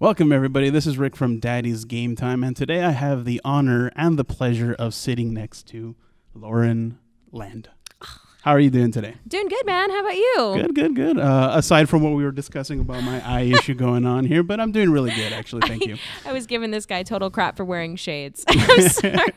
Welcome, everybody. This is Rick from Daddy's Game Time, and today I have the honor and the pleasure of sitting next to Lauren Landa. How are you doing today? Doing good, man. How about you? Good. Aside from what we were discussing about my eye issue going on here, but I'm doing really good, actually. Thank you. I was giving this guy total crap for wearing shades. I'm sorry.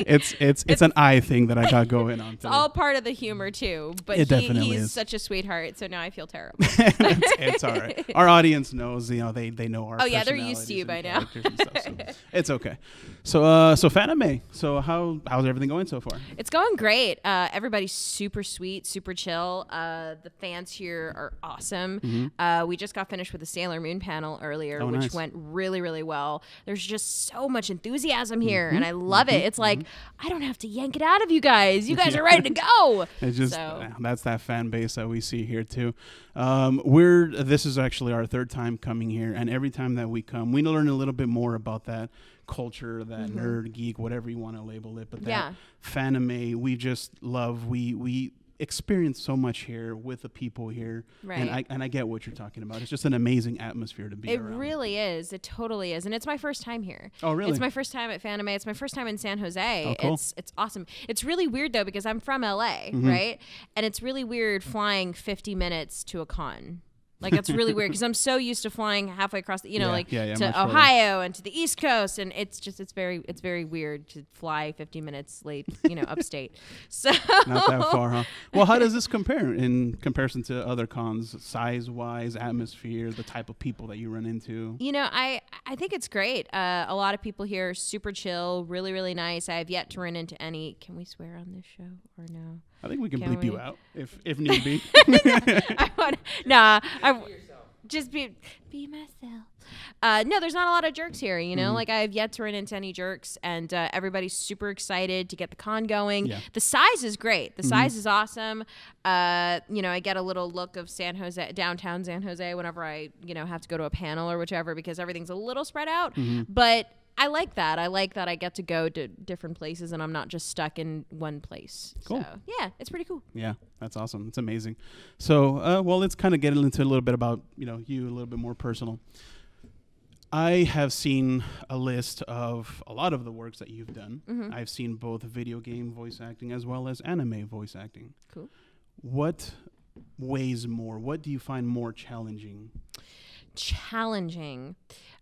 It's an eye thing that I got going on today. It's all part of the humor, too. But It definitely he's is. such a sweetheart, so now I feel terrible. It's all right. Our audience knows, they know our Oh, yeah, they're used to you by now. And stuff, so it's okay. So Fanime, so how's everything going so far? It's going great. Everybody's super sweet, super chill. The fans here are awesome. Mm-hmm. We just got finished with the Sailor Moon panel earlier, which nice. went really, really well. There's just so much enthusiasm here, and I love it. It's like, I don't have to yank it out of you guys. You guys are ready to go. It's just that's that fan base that we see here too. This is actually our third time coming here, and every time that we come, we learn a little bit more about that culture, that nerd, geek, whatever you want to label it. But that fanime, we just love. We experience so much here with the people here, right? And I get what you're talking about. It's just an amazing atmosphere to be around. It really is. It totally is, and it's my first time here. Oh, really? It's my first time at Fanime. It's my first time in San Jose. Oh, cool. It's awesome. It's really weird though because I'm from LA, right? And it's really weird flying 50 minutes to a con. Like, that's really weird because I'm so used to flying halfway across the, to Ohio and to the East Coast, and it's very weird to fly 50 minutes late, upstate. So not that far, huh? Well, how does this compare in comparison to other cons, size-wise, atmosphere, the type of people that you run into? I think it's great. A lot of people here are super chill, really, really nice. I have yet to run into any. Can we swear on this show or no? I think we can bleep you out if need be. Just be myself. No, there's not a lot of jerks here, Like, I have yet to run into any jerks, and everybody's super excited to get the con going. Yeah. The size is great. The size is awesome. I get a little look of downtown San Jose whenever I, have to go to a panel or whichever, because everything's a little spread out. But I like that. I get to go to different places and I'm not just stuck in one place. Cool. So, yeah, it's pretty cool. Yeah, that's awesome. It's amazing. So, let's kind of get into a little bit about, you a little bit more personal. I have seen a list of a lot of the works that you've done. I've seen both video game voice acting as well as anime voice acting. Cool. What weighs more? What do you find more challenging? Challenging.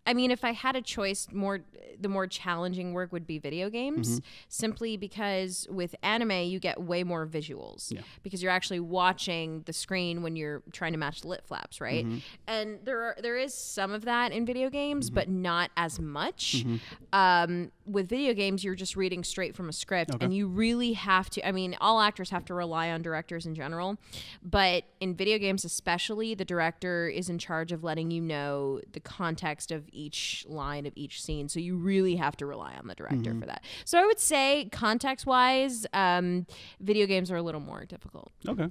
I mean, if I had a choice, the more challenging work would be video games, simply because with anime, you get way more visuals because you're actually watching the screen when you're trying to match the lit flaps, right? And there is some of that in video games, but not as much. With video games, you're just reading straight from a script, and you really have to, I mean, all actors have to rely on directors in general, but in video games especially, the director is in charge of letting you know the context of each line of each scene, so you really have to rely on the director for that. So I would say context-wise, video games are a little more difficult. Okay,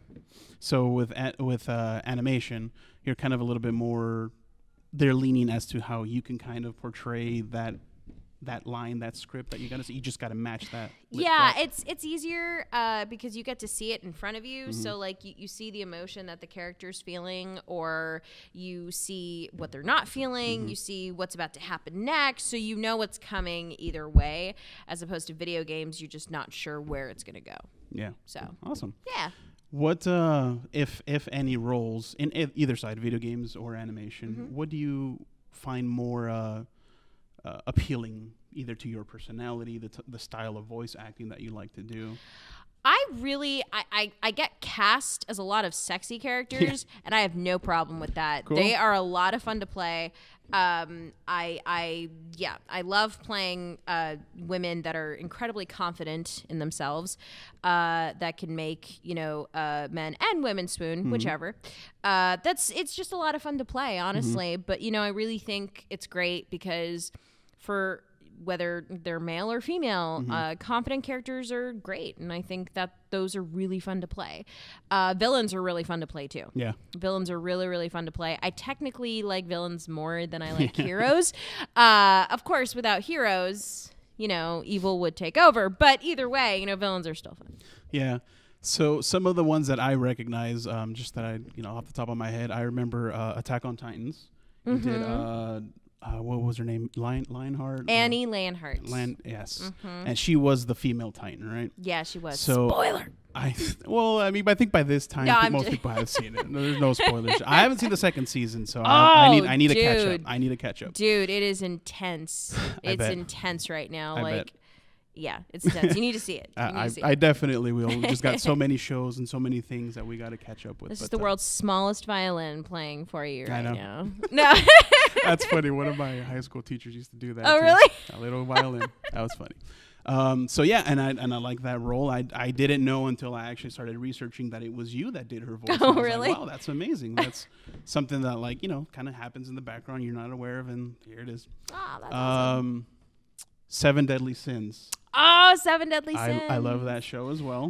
so with animation, you're kind of a little bit more. They're leaning as to how you can kind of portray that line, that script that you gotta see. You just gotta match that. Yeah, it's easier because you get to see it in front of you. So like you see the emotion that the character's feeling, or you see what they're not feeling. You see what's about to happen next, so you know what's coming either way. As opposed to video games, you're just not sure where it's gonna go. Yeah. So awesome. Yeah. What if any roles in either side, video games or animation? What do you find more appealing, either to your personality, the style of voice acting that you like to do? I get cast as a lot of sexy characters, and I have no problem with that. Cool. They are a lot of fun to play. I love playing women that are incredibly confident in themselves, that can make men and women swoon, whichever. It's just a lot of fun to play, honestly. But I really think it's great because for whether they're male or female, confident characters are great, and I think that those are really fun to play. Villains are really fun to play too. Yeah, villains are really, really fun to play. I technically like villains more than I like heroes. Of course, without heroes, evil would take over. But either way, villains are still fun. Yeah. So some of the ones that I recognize, just that I, off the top of my head, I remember Attack on Titans. You did what was her name? Lionheart? Annie Lionheart. Yes. And she was the female Titan, right? Yeah, she was. So Spoiler. I think by this time most people have seen it. No, there's no spoilers. I haven't seen the second season, so I need to catch up. I need to catch up. Dude, it is intense. It's intense right now. Yeah, it's intense. You need to see it. I definitely will. We just got so many shows and so many things that we got to catch up with. This is the world's smallest violin playing for you right now. No. That's funny. One of my high school teachers used to do that. Oh, really? A little violin. That was funny. So yeah, and I like that role. I didn't know until I actually started researching that it was you that did her voice. Oh, really? Like, wow, that's amazing. That's something that kind of happens in the background you're not aware of, and here it is. Oh, that's awesome. 7 Deadly Sins. Oh, 7 Deadly Sins. I love that show as well.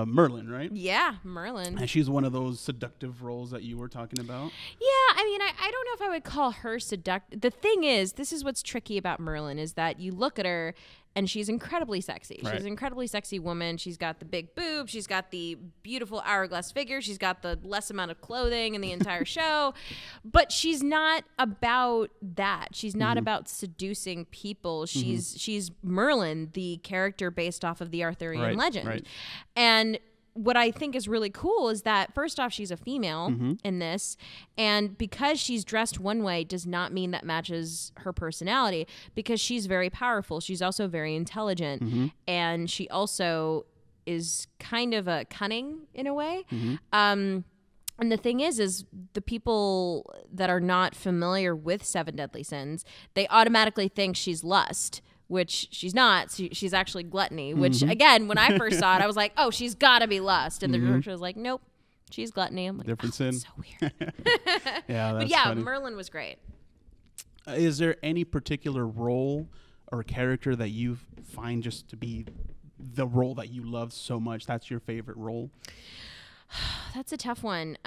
Merlin, right? Yeah, Merlin. And she's one of those seductive roles that you were talking about. Yeah, I mean, I don't know if I would call her seductive. The thing is, this is what's tricky about Merlin, is that you look at her and she's incredibly sexy. Right. She's an incredibly sexy woman. She's got the big boobs. She's got the beautiful hourglass figure. She's got the less amount of clothing in the entire show. But she's not about that. She's not about seducing people. She's Merlin, the character based off of the Arthurian legend. Right. And what I think is really cool is that, first off, she's a female in this, and because she's dressed one way does not mean that matches her personality, because she's very powerful. She's also very intelligent, and she also is kind of a cunning in a way. And the thing is the people that are not familiar with 7 Deadly Sins, they automatically think she's lust, which she's not. She's actually gluttony, which, again, when I first saw it, I was like, oh, she's got to be lust. And the director was like, nope, she's gluttony. I'm like, different sin. So weird. Yeah, that's but yeah, funny. Merlin was great. Is there any particular role or character that you find just to be the role that you love so much? That's your favorite role? That's a tough one,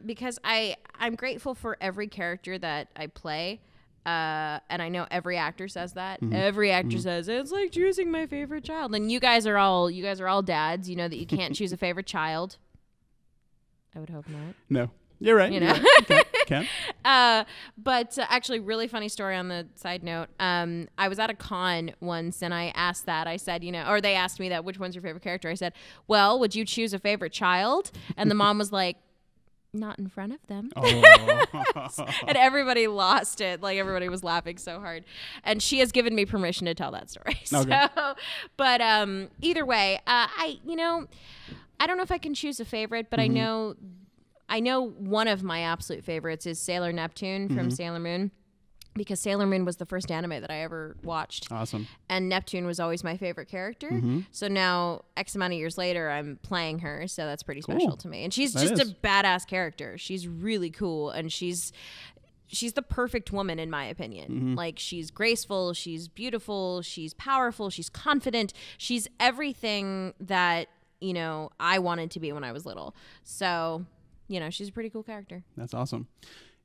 because I'm grateful for every character that I play. And I know every actor says that. Every actor says it's like choosing my favorite child. And you guys are all dads. You know that you can't choose a favorite child. I would hope not. No, you're right. You know, right. Can't. But actually, really funny story on the side note. I was at a con once, and I asked that. I said, or they asked me that, which one's your favorite character? I said, well, would you choose a favorite child? And the mom was like, not in front of them. And everybody lost it. Like, everybody was laughing so hard. And she has given me permission to tell that story. Okay. So, but either way, I don't know if I can choose a favorite, but I know one of my absolute favorites is Sailor Neptune from Sailor Moon, because Sailor Moon was the first anime that I ever watched. Awesome. And Neptune was always my favorite character. So now, X amount of years later, I'm playing her. So that's pretty special to me. And she's just a badass character. She's really cool. And she's the perfect woman, in my opinion. Like, she's graceful. She's beautiful. She's powerful. She's confident. She's everything that, I wanted to be when I was little. So, she's a pretty cool character. That's awesome.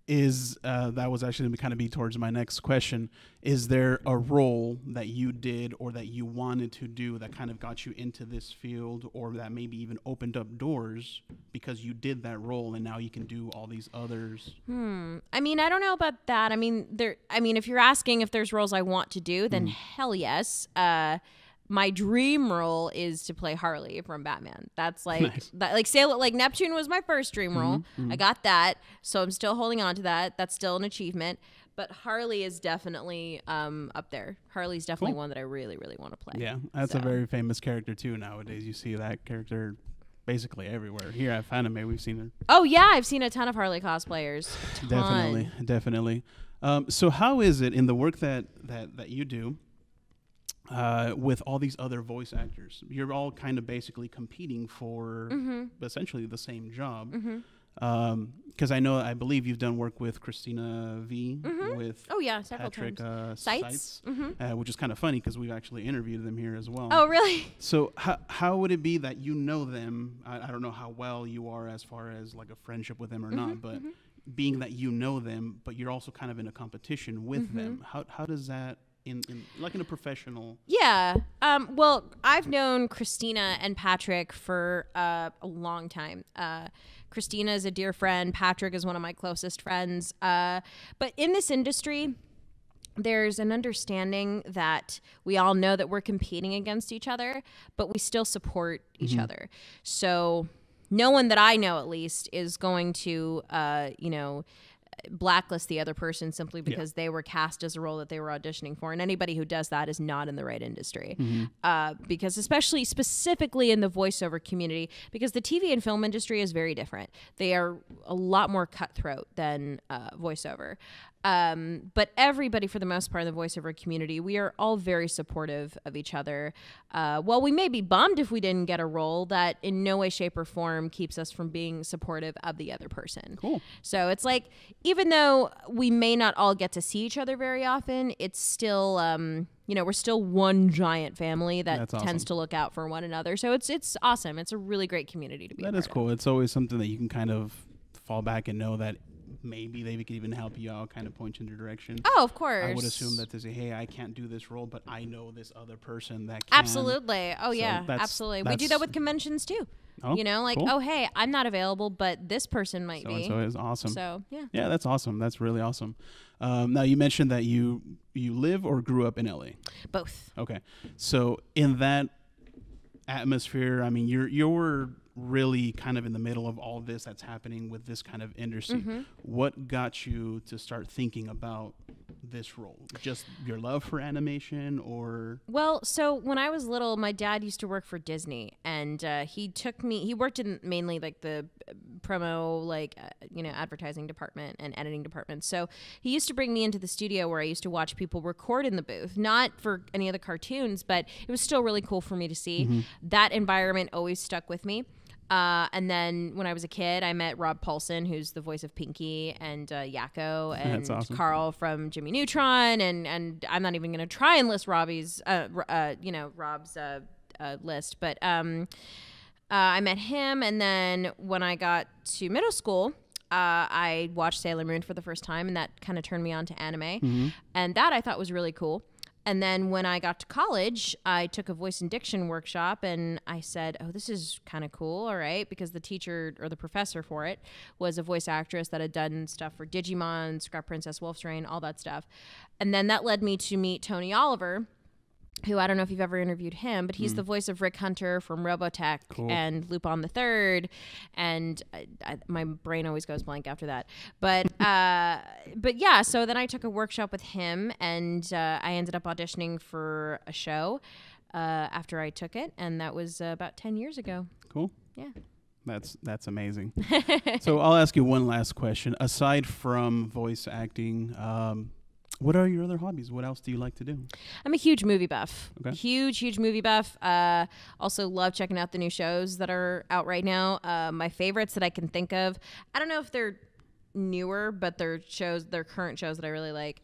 That was actually going to kind of be towards my next question. Is there a role that you did or that you wanted to do that kind of got you into this field, or that maybe even opened up doors because you did that role and now you can do all these others? I mean, I don't know about that. I mean, if you're asking if there's roles I want to do, then hell yes. My dream role is to play Harley from Batman. That's like nice. Like Neptune was my first dream role. I got that, so I'm still holding on to that. That's still an achievement. But Harley is definitely up there. Harley's definitely one that I really, really want to play. Yeah, that's a very famous character too nowadays. You see that character basically everywhere. Here at Fanime, we've seen her. Oh yeah, I've seen a ton of Harley cosplayers. Definitely. So how is it in the work that you do? With all these other voice actors, you're all kind of basically competing for essentially the same job. Because I believe you've done work with Christina V, with several Patrick Seitz, which is kind of funny because we've actually interviewed them here as well. Oh, really? So how would it be that you know them? I don't know how well you are as far as like a friendship with them or not, but being that you know them, but you're also kind of in a competition with them, how does that in a professional? Yeah. Well, I've known Christina and Patrick for a long time. Christina is a dear friend. Patrick is one of my closest friends. But in this industry, there's an understanding that we all know that we're competing against each other, but we still support each other. So no one that I know, at least, is going to, blacklist the other person simply because they were cast as a role that they were auditioning for. And anybody who does that is not in the right industry. Because specifically in the voiceover community, because the TV and film industry is very different. They are a lot more cutthroat than voiceover. But everybody, for the most part, in the voiceover community, we are all very supportive of each other. While we may be bummed if we didn't get a role, that in no way, shape, or form keeps us from being supportive of the other person. Cool. So it's like, even though we may not all get to see each other very often, it's still, we're still one giant family that tends to look out for one another. So it's awesome. It's a really great community to be a part of. That is cool. It's always something that you can kind of fall back and know that maybe they could even help you out, kind of point you in the direction. Oh, of course. I would assume that they say, hey, I can't do this role, but I know this other person that can. Absolutely. Oh, so yeah, absolutely. We do that with conventions, too. Oh, cool. Oh, hey, I'm not available, but this person might be. So is awesome. So, yeah. Yeah, that's awesome. That's really awesome. Now, you mentioned that you live or grew up in LA. Both. Okay. So in that atmosphere, I mean, you're really kind of in the middle of all this that's happening with this kind of industry. What got you to start thinking about this role? Just your love for animation, or? Well, so when I was little, my dad used to work for Disney, and he worked in mainly like the promo, advertising department and editing department. So he used to bring me into the studio where I used to watch people record in the booth, not for any of the cartoons, but it was still really cool for me to see. That environment always stuck with me. And then when I was a kid, I met Rob Paulson, who's the voice of Pinky, and Yakko, and awesome. Carl from Jimmy Neutron, and I'm not even going to try and list Rob's list, but I met him, and then when I got to middle school, I watched Sailor Moon for the first time, and that kind of turned me on to anime, and that I thought was really cool. And then when I got to college, I took a voice and diction workshop, and I said, oh, this is kind of cool, all right, because the teacher or the professor for it was a voice actress that had done stuff for Digimon, Scrap Princess, Wolf's Rain, all that stuff. And then that led me to meet Tony Oliver, who I don't know if you've ever interviewed him, but he's the voice of Rick Hunter from Robotech and Lupin the Third, and my brain always goes blank after that. But yeah, so then I took a workshop with him, and I ended up auditioning for a show after I took it, and that was about 10 years ago. Cool. Yeah. That's amazing. So I'll ask you one last question. Aside from voice acting, what are your other hobbies? What else do you like to do? I'm a huge movie buff. Okay. Huge movie buff. Also love checking out the new shows that are out right now. My favorites that I can think of, I don't know if they're newer, but they're current shows that I really like.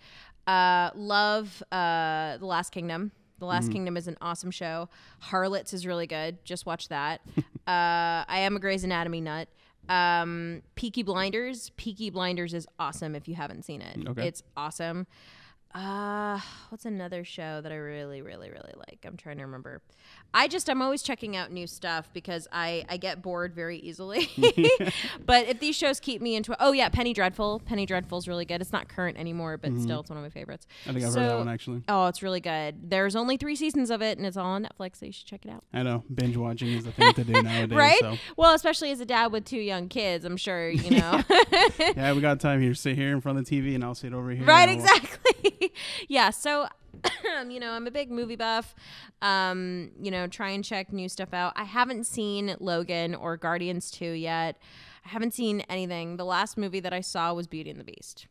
Love The Last Kingdom. The Last Kingdom is an awesome show. Harlots is really good. Just watch that. I am a Grey's Anatomy nut. Peaky Blinders. Peaky Blinders is awesome if you haven't seen it. Okay. It's awesome. What's another show that I really like? I'm trying to remember. I'm always checking out new stuff because I get bored very easily. But if these shows keep me into Penny Dreadful. Penny Dreadful's really good. It's not current anymore, but still it's one of my favorites. I think I've heard that one actually. Oh, it's really good. There's only 3 seasons of it, and it's all on Netflix, so you should check it out. I know. Binge watching is the thing to do nowadays. Right? So. Well, especially as a dad with 2 young kids, I'm sure, you know. Yeah, we got time here. Sit here in front of the TV, and I'll sit over here. Right, exactly. Yeah, so I'm a big movie buff. Try and check new stuff out. I haven't seen Logan or Guardians 2 yet. I haven't seen anything. The last movie that I saw was Beauty and the Beast.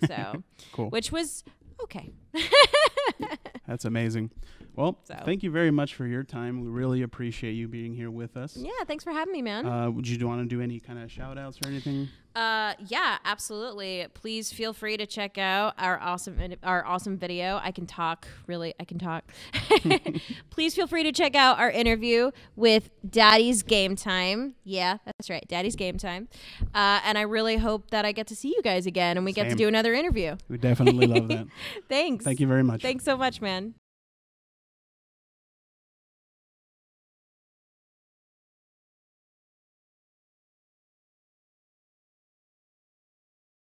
So, cool. Which was okay. That's amazing. Well, thank you very much for your time. We really appreciate you being here with us. Yeah, thanks for having me, man. Would you want to do any kind of shout outs or anything? Yeah, absolutely. Please feel free to check out our awesome video. I can talk. Please feel free to check out our interview with Daddy's Game Time. Yeah, that's right. Daddy's Game Time. And I really hope that I get to see you guys again and we get to do another interview. We definitely love that. Thanks. Thank you very much. Thanks so much, man.